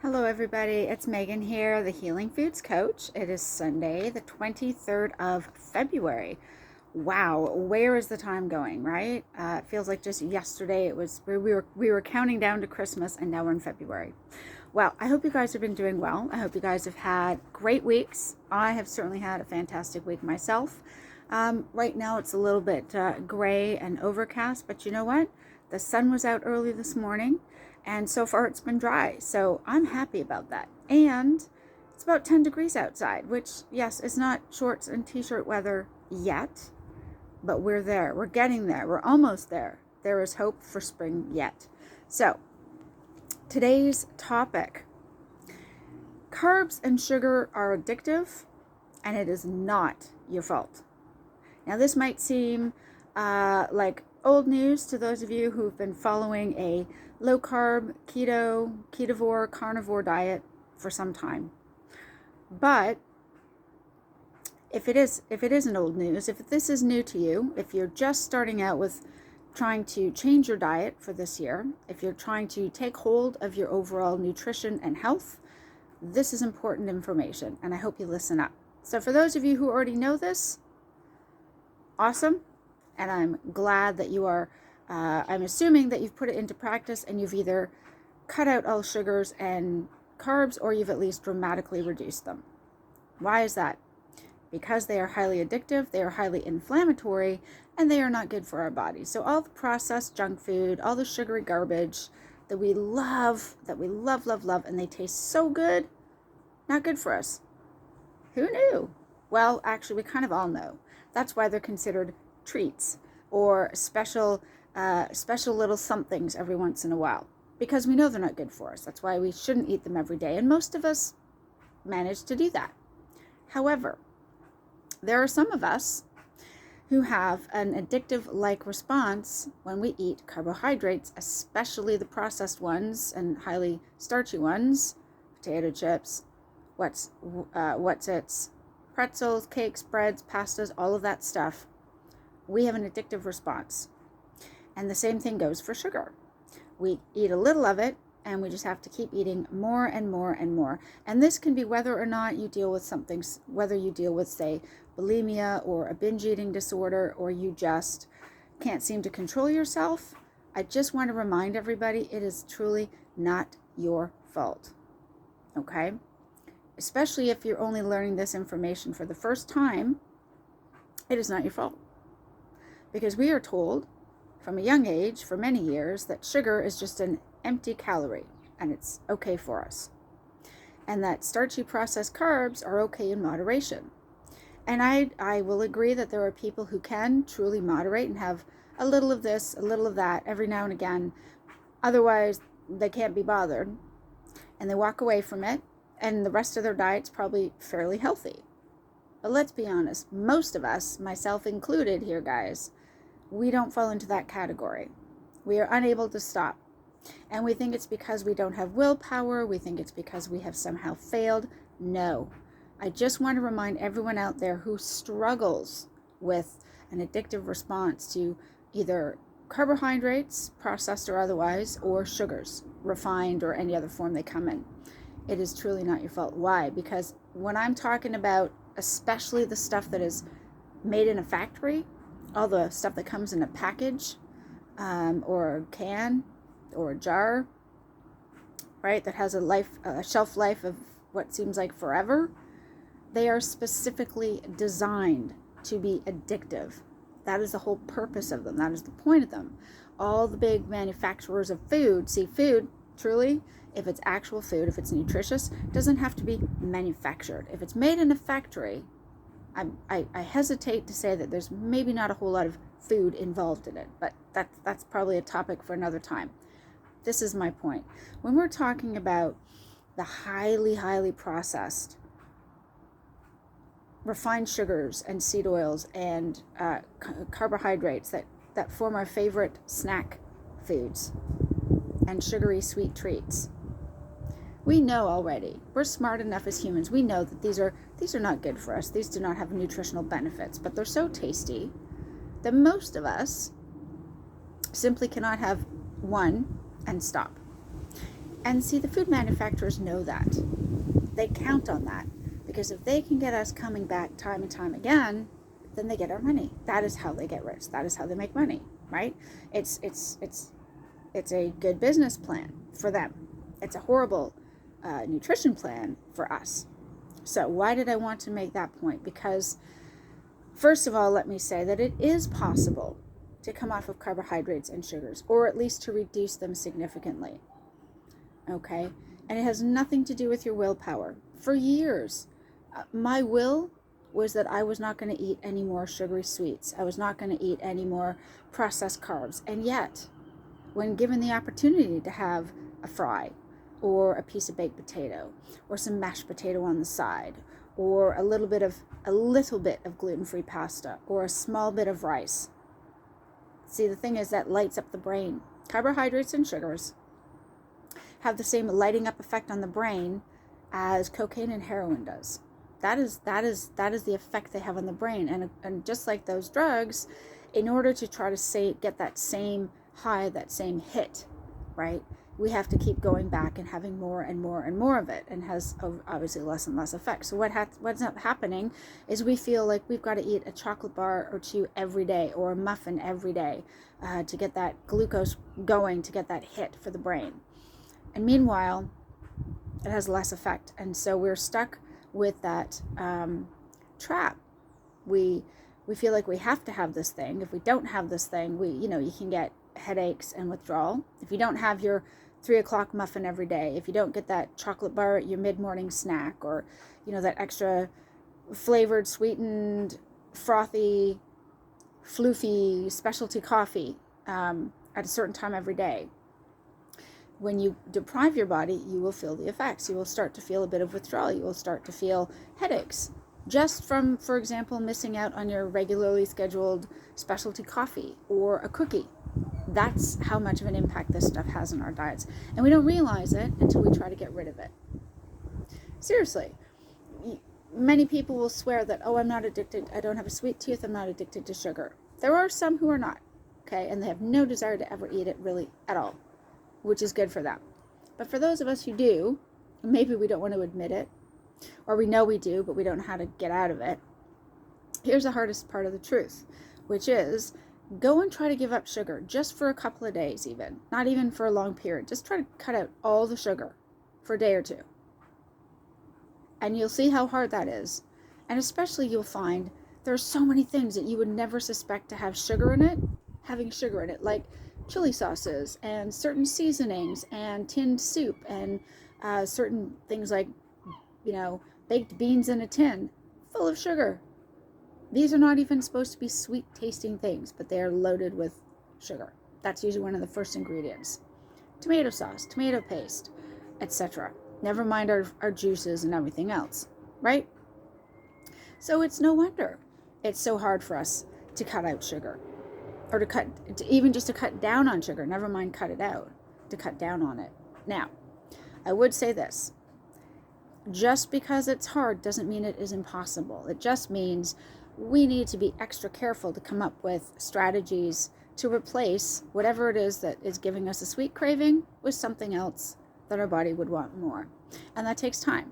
Hello everybody, it's Megan here, the Healing Foods Coach. It is Sunday, the 23rd of February. Wow, where is the time going, right? It feels like just yesterday we were counting down to Christmas and now we're in February. Well, I hope you guys have been doing well. I hope you guys have had great weeks. I have certainly had a fantastic week myself. Right now it's a little bit gray and overcast, but you know what? The sun was out early this morning. And so far it's been dry, so I'm happy about that. And it's about 10 degrees outside, which, yes, is not shorts and t-shirt weather yet, but we're there. We're getting there. We're almost there. There is hope for spring yet. So today's topic: carbs and sugar are addictive, and it is not your fault. Now, this might seem like old news to those of you who've been following a low carb, keto, ketovore, carnivore diet for some time. But if it isn't old news, if this is new to you, if you're just starting out with trying to change your diet for this year, if you're trying to take hold of your overall nutrition and health, this is important information, and I hope you listen up. So for those of you who already know this, awesome. And I'm glad that you are, I'm assuming that you've put it into practice and you've either cut out all sugars and carbs or you've at least dramatically reduced them. Why is that? Because they are highly addictive, they are highly inflammatory, and they are not good for our bodies. So all the processed junk food, all the sugary garbage that we love, and they taste so good, not good for us. Who knew? Well, actually, we kind of all know. That's why they're considered treats or special little somethings every once in a while, because we know they're not good for us. That's why we shouldn't eat them every day, and most of us manage to do that. However, there are some of us who have an addictive-like response when we eat carbohydrates, especially the processed ones and highly starchy ones, potato chips, what's-its, pretzels, cakes, breads, pastas, all of that stuff. We have an addictive response. And the same thing goes for sugar. We eat a little of it, and we just have to keep eating more and more and more. And this can be whether or not you deal with something, whether you deal with, say, bulimia or a binge eating disorder, or you just can't seem to control yourself. I just want to remind everybody, it is truly not your fault. Okay? Especially if you're only learning this information for the first time, it is not your fault. Because we are told from a young age for many years that sugar is just an empty calorie and it's okay for us. And that starchy processed carbs are okay in moderation. And I will agree that there are people who can truly moderate and have a little of this, a little of that every now and again. Otherwise, they can't be bothered. And they walk away from it, and the rest of their diet's probably fairly healthy. But let's be honest, most of us, myself included here, guys, we don't fall into that category. We are unable to stop. And we think it's because we don't have willpower. We think it's because we have somehow failed. No. I just want to remind everyone out there who struggles with an addictive response to either carbohydrates, processed or otherwise, or sugars, refined or any other form they come in. It is truly not your fault. Why? Because when I'm talking about especially the stuff that is made in a factory, all the stuff that comes in a package or a can or a jar, right, that has a shelf life of what seems like forever, they are specifically designed to be addictive. That is the whole purpose of them. That is the point of them. All the big manufacturers of food, see, food, truly, if it's actual food, if it's nutritious, doesn't have to be manufactured. If it's made in a factory, I hesitate to say that there's maybe not a whole lot of food involved in it, but that's probably a topic for another time. This is my point. When we're talking about the highly processed, refined sugars and seed oils and carbohydrates that form our favorite snack foods and sugary sweet treats, we know already. We're smart enough as humans. We know that these are not good for us. These do not have nutritional benefits, but they're so tasty that most of us simply cannot have one and stop. And see, the food manufacturers know that. They count on that, because if they can get us coming back time and time again, then they get our money. That is how they get rich. That is how they make money, right? It's a good business plan for them. It's a horrible nutrition plan for us. So why did I want to make that point? Because first of all, let me say that it is possible to come off of carbohydrates and sugars, or at least to reduce them significantly. Okay? And it has nothing to do with your willpower. For years, my will was that I was not going to eat any more sugary sweets. I was not going to eat any more processed carbs. And yet, when given the opportunity to have a fry, or a piece of baked potato, or some mashed potato on the side, or a little bit of gluten-free pasta, or a small bit of rice. See, the thing is that lights up the brain. Carbohydrates and sugars have the same lighting up effect on the brain as cocaine and heroin does. That is the effect they have on the brain. And just like those drugs, in order to try to get that same high, that same hit, right? We have to keep going back and having more and more and more of it, and has obviously less and less effect. So what's not happening is we feel like we've got to eat a chocolate bar or two every day, or a muffin every day, to get that glucose going, to get that hit for the brain. And meanwhile, it has less effect. And so we're stuck with that trap. We feel like we have to have this thing. If we don't have this thing, you can get headaches and withdrawal. If you don't have your 3 o'clock muffin every day, if you don't get that chocolate bar at your mid-morning snack, or that extra flavored, sweetened, frothy, floofy specialty coffee at a certain time every day, when you deprive your body, you will feel the effects. You will start to feel a bit of withdrawal. You will start to feel headaches, just from, for example, missing out on your regularly scheduled specialty coffee or a cookie. That's how much of an impact this stuff has on our diets. And we don't realize it until we try to get rid of it. Seriously. Many people will swear that, I'm not addicted. I don't have a sweet tooth. I'm not addicted to sugar. There are some who are not, okay? And they have no desire to ever eat it really at all, which is good for them. But for those of us who do, maybe we don't want to admit it, or we know we do, but we don't know how to get out of it. Here's the hardest part of the truth, which is, go and try to give up sugar just for a couple of days, even. Not even for a long period. Just try to cut out all the sugar for a day or two. And you'll see how hard that is. And especially you'll find there's so many things that you would never suspect to have sugar in it, having sugar in it, like chili sauces and certain seasonings and tinned soup and certain things like, baked beans in a tin full of sugar. These are not even supposed to be sweet tasting things, but they are loaded with sugar. That's usually one of the first ingredients. Tomato sauce, tomato paste, etc. Never mind our juices and everything else, right? So it's no wonder it's so hard for us to cut out sugar, or to cut down on sugar. Never mind cut it out, to cut down on it. Now, I would say this. Just because it's hard doesn't mean it is impossible. It just means we need to be extra careful to come up with strategies to replace whatever it is that is giving us a sweet craving with something else that our body would want more. And that takes time.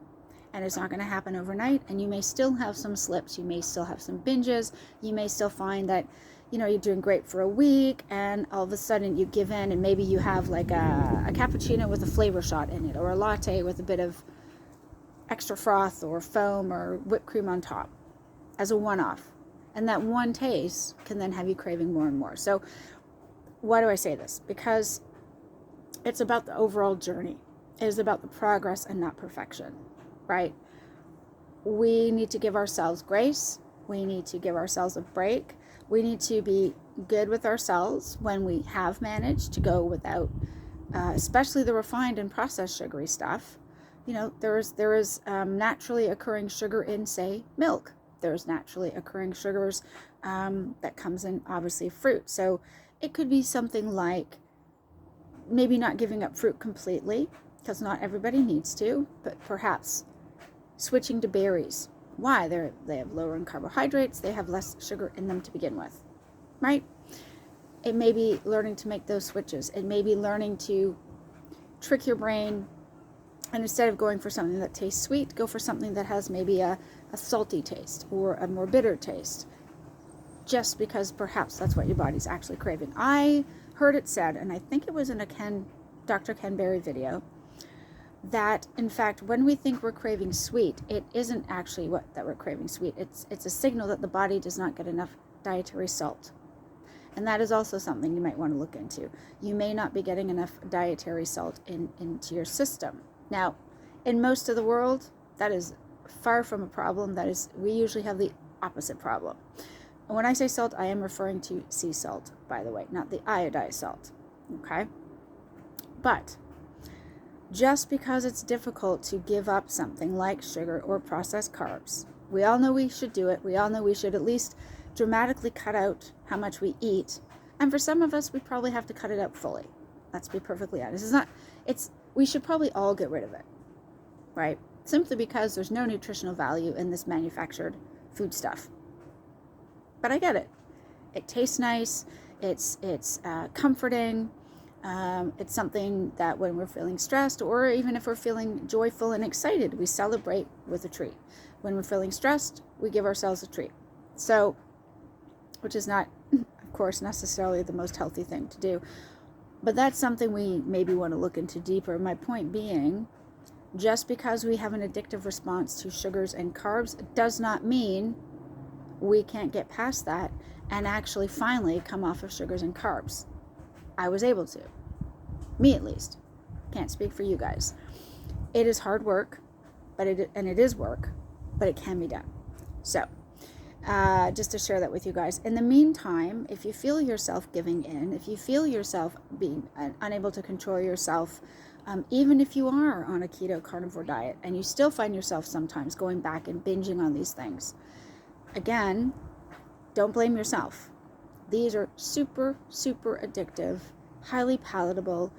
And it's not going to happen overnight. And you may still have some slips. You may still have some binges. You may still find that, you're doing great for a week, and all of a sudden you give in, and maybe you have like a cappuccino with a flavor shot in it, or a latte with a bit of extra froth or foam or whipped cream on top as a one-off. And that one taste can then have you craving more and more. So why do I say this? Because it's about the overall journey. It is about the progress and not perfection, right? We need to give ourselves grace. We need to give ourselves a break. We need to be good with ourselves when we have managed to go without, especially the refined and processed sugary stuff. There is naturally occurring sugar in, say, milk. There's naturally occurring sugars that comes in, obviously, fruit. So it could be something like maybe not giving up fruit completely, because not everybody needs to, but perhaps switching to berries. Why? They have lower in carbohydrates. They have less sugar in them to begin with, right? It may be learning to make those switches. It may be learning to trick your brain, and instead of going for something that tastes sweet, go for something that has maybe a salty taste or a more bitter taste, just because perhaps that's what your body's actually craving. I heard it said, and I think it was in a Dr. Ken Berry video, that in fact when we think we're craving sweet, it isn't actually that we're craving sweet. It's a signal that the body does not get enough dietary salt. And that is also something you might want to look into. You may not be getting enough dietary salt into your system. Now, in most of the world, that is far from a problem. We usually have the opposite problem. And when I say salt, I am referring to sea salt, by the way, not the iodized salt. Okay? But just because it's difficult to give up something like sugar or processed carbs, we all know we should do it. We all know we should at least dramatically cut out how much we eat. And for some of us, we probably have to cut it out fully. Let's be perfectly honest. We should probably all get rid of it, right? Simply because there's no nutritional value in this manufactured food stuff. But I get it. It tastes nice. It's comforting. It's something that when we're feeling stressed, or even if we're feeling joyful and excited, we celebrate with a treat. When we're feeling stressed, we give ourselves a treat. So, which is not, of course, necessarily the most healthy thing to do. But that's something we maybe want to look into deeper. My point being, just because we have an addictive response to sugars and carbs does not mean we can't get past that and actually finally come off of sugars and carbs. I was able to. Me at least. Can't speak for you guys. It is hard work, but it is work, but it can be done. So, just to share that with you guys. In the meantime, if you feel yourself giving in, if you feel yourself being unable to control yourself, even if you are on a keto carnivore diet and you still find yourself sometimes going back and binging on these things, again, don't blame yourself. These are super, super addictive, highly palatable,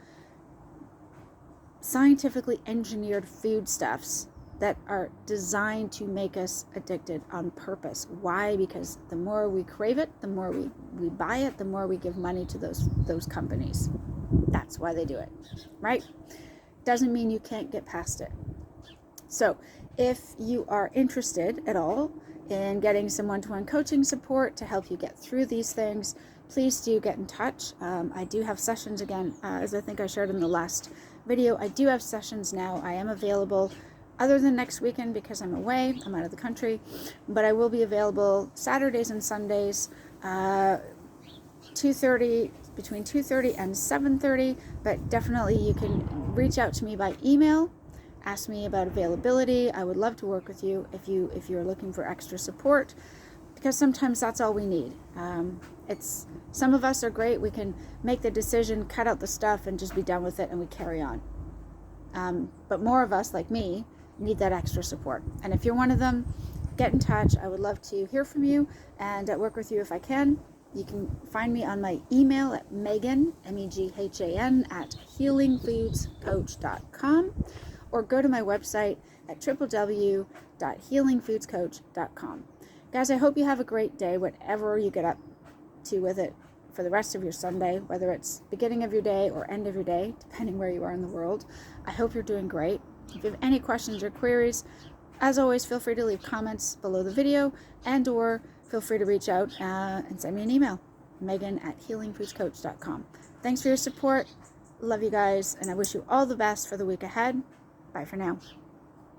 scientifically engineered foodstuffs that are designed to make us addicted on purpose. Why? Because the more we crave it, the more we buy it, the more we give money to those companies. That's why they do it, right? Doesn't mean you can't get past it. So if you are interested at all in getting some one-to-one coaching support to help you get through these things, please do get in touch. I do have sessions again, as I think I shared in the last video. I do have sessions now. I am available other than next weekend because I'm away. I'm out of the country. But I will be available Saturdays and Sundays, between 2:30 and 7:30. But definitely you can reach out to me by email. Ask me about availability. I would love to work with you if you're looking for extra support, because sometimes that's all we need. Some of us are great. We can make the decision, cut out the stuff, and just be done with it, and we carry on. But more of us, like me, need that extra support. And if you're one of them, get in touch. I would love to hear from you and work with you if I can. You can find me on my email at Megan, MEGHAN, at healingfoodscoach.com, or go to my website at www.healingfoodscoach.com. Guys, I hope you have a great day, whatever you get up to with it for the rest of your Sunday, whether it's beginning of your day or end of your day, depending where you are in the world. I hope you're doing great. If you have any questions or queries, as always, feel free to leave comments below the video, and or feel free to reach out and send me an email, Megan at healingfoodscoach.com. Thanks for your support. Love you guys, and I wish you all the best for the week ahead. Bye for now.